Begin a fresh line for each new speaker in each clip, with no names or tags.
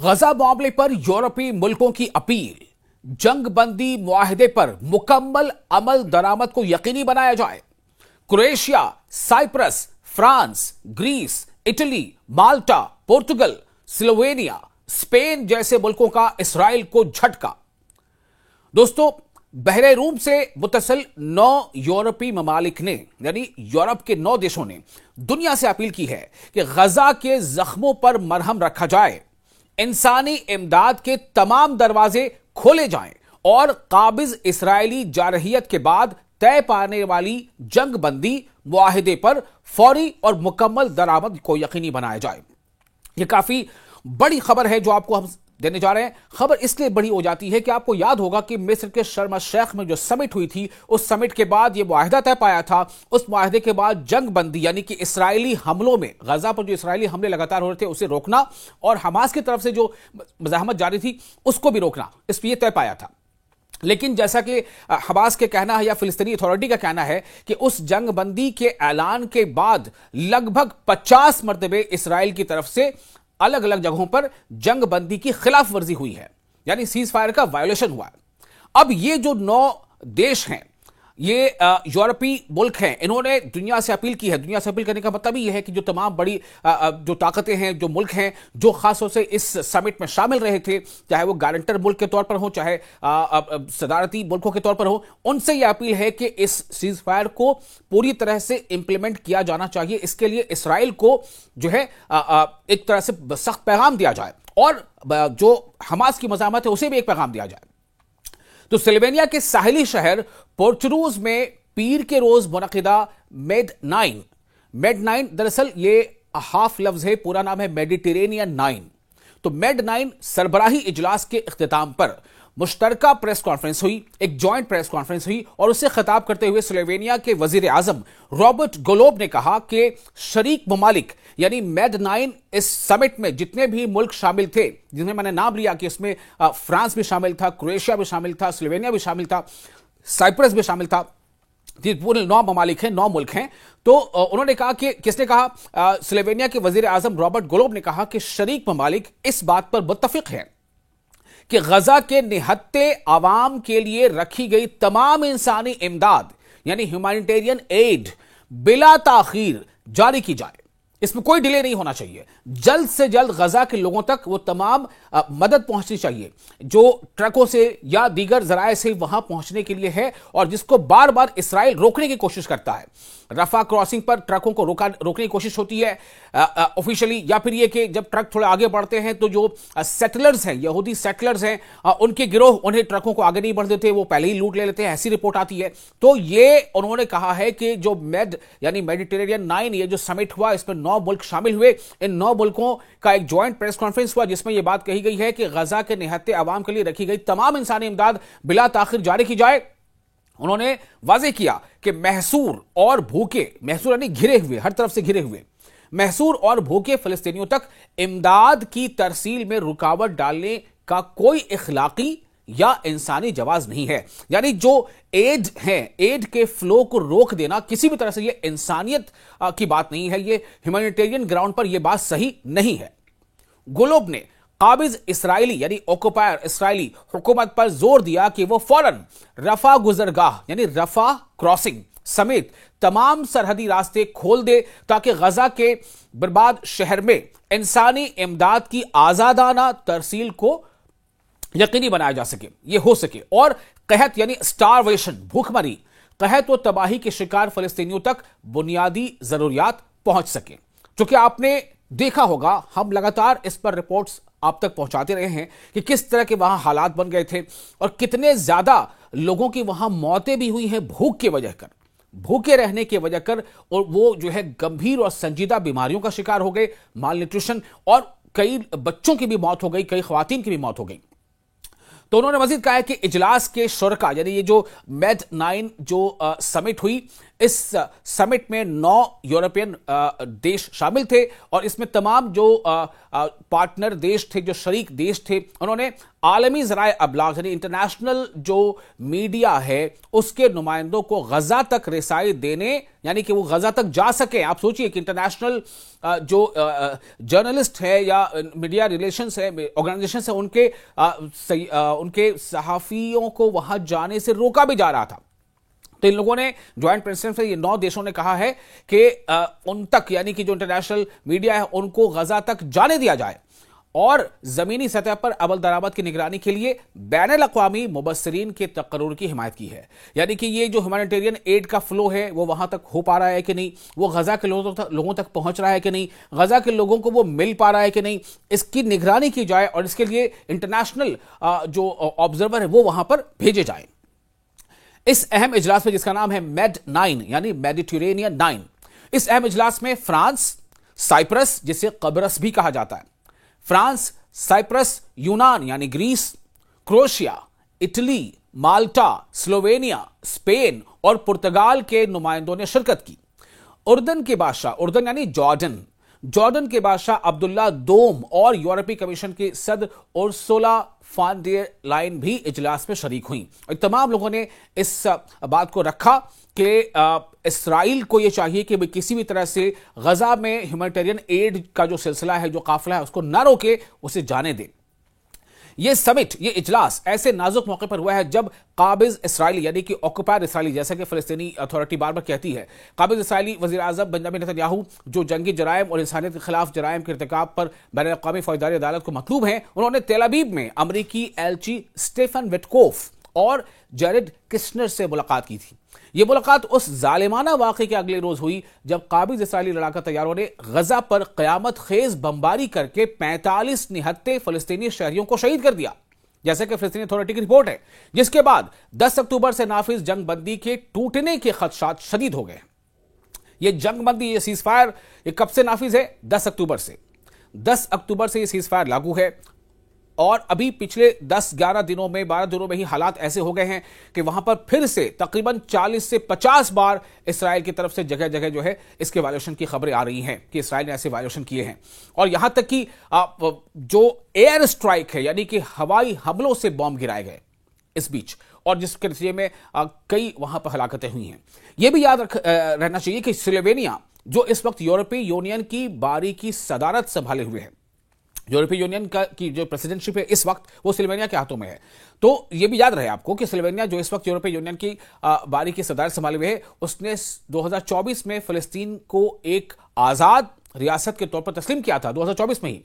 गजा मामले पर यूरोपीय मुल्कों की अपील, जंग बंदी मुआहदे पर मुकम्मल अमल दरामद को यकीनी बनाया जाए। Croatia, Cyprus, France, Greece, Italy, Malta, Portugal, Slovenia, Spain जैसे मुल्कों का इसराइल को झटका। दोस्तों, बहरे रूम से मुतसिल 9 यूरोपीय ममालिक ने यानी यूरोप के 9 देशों ने दुनिया से अपील की है कि गजा के जख्मों पर मरहम रखा जाए, इंसानी इमदाद के तमाम दरवाजे खोले जाएं और काबिज इसराइली जारहियत के बाद तय पाने वाली जंग बंदी मुआहिदे पर फौरी और मुकम्मल दरामद को यकीनी बनाया जाए। यह काफी बड़ी खबर है जो आपको हम देने जा रहे हैं। खबर इसलिए बड़ी हो जाती है कि आपको याद होगा कि मिस्र के शर्म शेख में जो समिट हुई थी, उस समिट के बाद यह मुआहिदा तय पाया था। उस मुआहिदे के बाद जंग बंदी यानी कि इसराइली हमलों में, गजा पर जो इसराइली हमले लगातार हो रहे थे उसे रोकना और हमास की तरफ से जो मज़ाहमत जारी थी उसको भी रोकना, इस पर यह तय पाया था। लेकिन जैसा कि हमास के कहना है या फिलिस्तीनी अथॉरिटी का कहना है कि उस जंग बंदी के ऐलान के बाद लगभग 50 मरतबे इसराइल की तरफ से अलग अलग जगहों पर जंग बंदी की खिलाफ वर्जी हुई है, यानी सीज फायर का वायोलेशन हुआ है। अब ये जो 9 देश हैं, ये यूरोपीय मुल्क हैं, इन्होंने दुनिया से अपील की है। दुनिया से अपील करने का मतलब ही यह है कि जो तमाम बड़ी जो ताकतें हैं, जो मुल्क हैं, जो खासतौर से इस समिट में शामिल रहे थे, चाहे वो गारंटर मुल्क के तौर पर हो, चाहे सदारती मुल्कों के तौर पर हो, उनसे यह अपील है कि इस सीज फायर को पूरी तरह से इंप्लीमेंट किया जाना चाहिए। इसके लिए इसराइल को जो है एक तरह से सख्त पैगाम दिया जाए और जो हमास की मज़ाहमत है उसे भी एक पैगाम दिया जाए। तो स्लोवेनिया के साहिली शहर पोर्टरूज में पीर के रोज मुनक़िदा मेड 9 दरअसल ये हाफ लफ्ज है, पूरा नाम है मेडिटेरेनियन 9। तो मेड 9 सरबराही इजलास के इख्तिताम पर मुश्तरका प्रेस कॉन्फ्रेंस हुई, एक जॉइंट प्रेस कॉन्फ्रेंस हुई और उससे खिताब करते हुए स्लोवेनिया के वजीर आजम रॉबर्ट गोलोब ने कहा कि शरीक ममालिक यानी मेड 9 इस समिट में जितने भी मुल्क शामिल थे, जिन्हें मैंने नाम लिया कि इसमें फ्रांस भी शामिल था, क्रोएशिया भी शामिल था, स्लोवेनिया भी शामिल था, साइप्रस भी शामिल था, पूरे 9 ममालिक हैं, 9 मुल्क हैं। तो उन्होंने कहा कि किसने कहा, स्लोवेनिया के वजीर आजम रॉबर्ट गोलोब ने कहा कि शरीक ममालिक इस बात पर मुत्तफिक है कि गजा के निहत्ते आवाम के लिए रखी गई तमाम इंसानी इमदाद यानी ह्यूमैनिटेरियन एड बिला ताखीर जारी की जाए। इसमें कोई डिले नहीं होना चाहिए। जल्द से जल्द गजा के लोगों तक वो तमाम मदद पहुंचनी चाहिए जो ट्रकों से या दीगर जराए से वहां पहुंचने के लिए है और जिसको बार बार इसराइल रोकने की कोशिश करता है। रफा क्रॉसिंग पर ट्रकों को रोकने की कोशिश होती है ऑफिशियली, या फिर ये कि जब ट्रक थोड़े आगे बढ़ते हैं तो जो सेटलर्स हैं, यहूदी सेटलर्स हैं, उनके गिरोह उन्हें ट्रकों को आगे नहीं बढ़ देते, वो पहले ही लूट ले लेते हैं, ऐसी रिपोर्ट आती है। तो ये उन्होंने कहा है कि जो मेड यानी मेडिटेरेनियन 9 ये जो समिट हुआ इसमें 9 मुल्क शामिल हुए। इन 9 मुल्कों का एक जॉइंट प्रेस कॉन्फ्रेंस हुआ जिसमें यह बात कही गई है कि गजा के निहत्ते अवाम के लिए रखी गई तमाम इंसानी इमदाद बिला ताखिर जारी की जाए। उन्होंने वाजे किया कि महसूर और भूखे, महसूर यानी घिरे हुए, हर तरफ से घिरे हुए, महसूर और भूखे फिलिस्तीनियों तक इमदाद की तरसील में रुकावट डालने का कोई इखलाकी या इंसानी जवाज नहीं है। यानी जो एड है, एड के फ्लो को रोक देना किसी भी तरह से यह इंसानियत की बात नहीं है, यह ह्यूमैनिटेरियन ग्राउंड पर यह बात सही नहीं है। गोलोब ने काबिज इसराइली यानी ऑक्युपायर इसराइली हुकूमत पर जोर दिया कि वो फौरन रफा गुजरगाह यानी रफा क्रॉसिंग समेत तमाम सरहदी रास्ते खोल दे ताकि गजा के बर्बाद शहर में इंसानी इमदाद की आजादाना तरसील को यकीनी बनाया जा सके, ये हो सके और कहत यानी स्टारवेशन, भूखमरी, कहत व तबाही के शिकार फलस्तीनियों तक बुनियादी जरूरियात पहुंच सके। चूंकि आपने देखा होगा, हम लगातार इस पर रिपोर्ट्स आप तक पहुंचाते रहे हैं कि किस तरह के वहां हालात बन गए थे और कितने ज्यादा लोगों की वहां मौतें भी हुई हैं भूख के वजह कर, भूखे रहने के वजह कर, और वो जो है गंभीर और संजीदा बीमारियों का शिकार हो गए, माल न्यूट्रिशन, और कई बच्चों की भी मौत हो गई, कई खवातीन की भी मौत हो गई। तो उन्होंने मजीद कहा है कि इजलास के शुरका यानी ये जो मेड 9 जो समिट हुई, इस समिट में 9 यूरोपियन देश शामिल थे और इसमें तमाम जो पार्टनर देश थे, जो शरीक देश थे, उन्होंने आलमी ज़राए अबलाग यानी इंटरनेशनल जो मीडिया है उसके नुमाइंदों को गजा तक रिसाई देने यानी कि वो गजा तक जा सके। आप सोचिए कि इंटरनेशनल जो जर्नलिस्ट है या मीडिया रिलेशंस है, ऑर्गेनाइजेशन है, उनके सहाफियों को वहां जाने से रोका भी जा रहा था। तो इन लोगों ने ज्वाइंट प्रेसिडेंट से, ये 9 देशों ने कहा है कि उन तक, यानी कि जो इंटरनेशनल मीडिया है, उनको गजा तक जाने दिया जाए और जमीनी सतह पर अमल दरामद की निगरानी के लिए बैनुल अक़वामी मुबस्सिरीन के तकर्रुर की हिमायत की है। यानी कि ये जो ह्यूमैनिटेरियन एड का फ्लो है वो वहां तक हो पा रहा है कि नहीं, वो गजा के लोगों तक पहुंच रहा है कि नहीं, गजा के लोगों को वो मिल पा रहा है कि नहीं, इसकी निगरानी की जाए और इसके लिए इंटरनेशनल जो ऑब्जर्वर है वो वहां पर भेजे जाए। इस अहम इजलास में, जिसका नाम है MED9 यानी मेडिटेरेनियन 9, इस अहम इजलास में फ्रांस, साइप्रस जिसे कब्रस भी कहा जाता है, फ्रांस, साइप्रस, यूनान यानी ग्रीस, क्रोएशिया, इटली, माल्टा, स्लोवेनिया, स्पेन और पुर्तगाल के नुमाइंदों ने शिरकत की। उर्दन के बादशाह, उर्दन यानी जॉर्डन के बादशाह अब्दुल्ला दोम और यूरोपीय कमीशन की सदर उर्सुला फॉन डेर लाइन भी इजलास में शरीक हुई। और तमाम लोगों ने इस बात को रखा कि इसराइल को यह चाहिए कि किसी भी तरह से गजा में ह्यूमैनिटेरियन एड का जो सिलसिला है, जो काफिला है, उसको ना रोके, उसे जाने दे। यह समिट, यह इजलास ऐसे नाजुक मौके पर हुआ है जब काबिज इसराइली यानी कि ऑक्युपायर इसराइली, जैसा कि फिलिस्तीनी अथॉरिटी बार बार कहती है, काबिज इसराइली वज़ीर आज़म बेंजामिन नेतन्याहू, जो जंगी जराइम और इंसानियत के खिलाफ जराइम के इर्तिकाब पर बैनुल अक़वामी फौजदारी अदालत को मतलूब हैं, उन्होंने तेल अवीव में अमरीकी एलची स्टीफन विटकोफ और जेरेड किश्नर से मुलाकात की थी। यह मुलाकात उस जालिमाना वाक़े के अगले रोज हुई जब काबिज इसराइली लड़ाका तैयारों ने गजा पर क़यामत खेज बमबारी करके 45 निहत्ते फलस्तीनी शहरियों को शहीद कर दिया, जैसे कि फिलिस्तीनी अथॉरिटी की रिपोर्ट है, जिसके बाद 10 अक्टूबर से नाफिज जंग बंदी के टूटने के खदशात शदीद हो गए। यह जंग बंदी, यह सीज फायर, यह कब से नाफिज है? 10 अक्टूबर से। 10 अक्टूबर से यह सीज फायर लागू है और अभी पिछले 10-11 दिनों में, 12 दिनों में ही हालात ऐसे हो गए हैं कि वहां पर फिर से तकरीबन 40 से 50 बार इसराइल की तरफ से जगह जगह जो है इसके वायलेशन की खबरें आ रही हैं कि इसराइल ने ऐसे वायलेशन किए हैं। और यहां तक कि जो एयर स्ट्राइक है, यानी कि हवाई हमलों से बॉम्ब गिराए गए इस बीच, और जिसके नतीजे में कई वहां पर हलाकतें हुई हैं। यह भी याद रहना चाहिए कि स्लोवेनिया, जो इस वक्त यूरोपीय यूनियन की बारीकी सदारत संभाले हुए है, यूरोपीय यूनियन की जो प्रेसिडेंटशिप है इस वक्त, वो स्लोवेनिया के हाथों में है। तो यह भी याद रहे आपको कि स्लोवेनिया, जो इस वक्त यूरोपीय यूनियन की बारी की सदारत संभाले हुए है, उसने 2024 में फिलिस्तीन को एक आजाद रियासत के तौर पर तस्लीम किया था, 2024 में ही।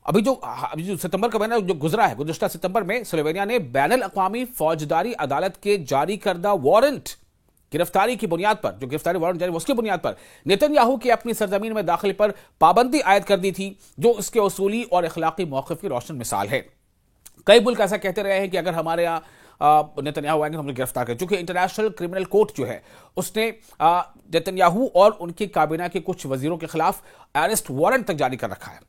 अभी जो सितंबर का महीना जो गुजरा है, गुज़श्ता सितंबर में स्लोवेनिया ने बैनुल अक़वामी फौजदारी अदालत के जारी करदा वारंट, गिरफ्तारी की बुनियाद पर, जो गिरफ्तारी वारंट जारी उसकी बुनियाद पर नेतन्याहू की अपनी सरजमीन में दाखिले पर पाबंदी आयद कर दी थी, जो उसके उसूली और अखलाकी मौक़िफ़ की रोशन मिसाल है। कई मुल्क ऐसा कहते रहे हैं कि अगर हमारे यहाँ नेतन्याहू आएंगे तो हम गिरफ्तार करें, चूंकि इंटरनेशनल क्रिमिनल कोर्ट जो है उसने नेतन्याहू और उनकी काबीना के कुछ वजीरों के खिलाफ अरेस्ट वारंट तक जारी कर रखा है।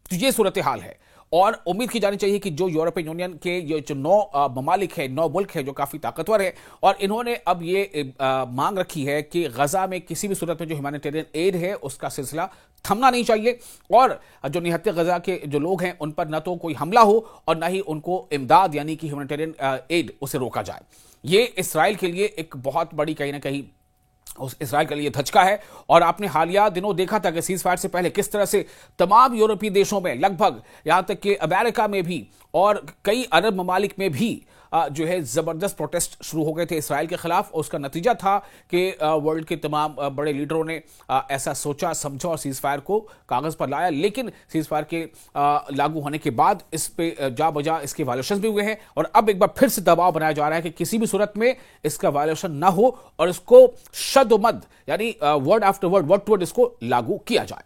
तो ये सूरत हाल है और उम्मीद की जानी चाहिए कि जो यूरोपीय यूनियन के ये जो 9 ममालिक है, 9 मुल्क है जो काफ़ी ताकतवर है, और इन्होंने अब ये मांग रखी है कि गजा में किसी भी सूरत में जो ह्यूमैनिटेरियन एड है उसका सिलसिला थमना नहीं चाहिए, और जो निहत्ते गजा के जो लोग हैं उन पर न तो कोई हमला हो और न ही उनको इमदाद यानी कि ह्यूमैनिटेरियन एड उसे रोका जाए। ये इसराइल के लिए एक बहुत बड़ी कहीं ना कहीं इसराइल के लिए धचका है। और आपने हालिया दिनों देखा था कि सीज फायर से पहले किस तरह से तमाम यूरोपीय देशों में, लगभग यहां तक कि अमेरिका में भी और कई अरब ममालिक में भी जो है जबरदस्त प्रोटेस्ट शुरू हो गए थे इसराइल के खिलाफ। और उसका नतीजा था कि वर्ल्ड के तमाम बड़े लीडरों ने ऐसा सोचा, समझा और सीज फायर को कागज पर लाया। लेकिन सीज फायर के लागू होने के बाद इस पे जा बजा इसके वायलेशन भी हुए हैं, और अब एक बार फिर से दबाव बनाया जा रहा है कि किसी भी सूरत में इसका वायलेशन ना हो और इसको शद-ओ-मद यानी word after word, word to word इसको लागू किया जाए।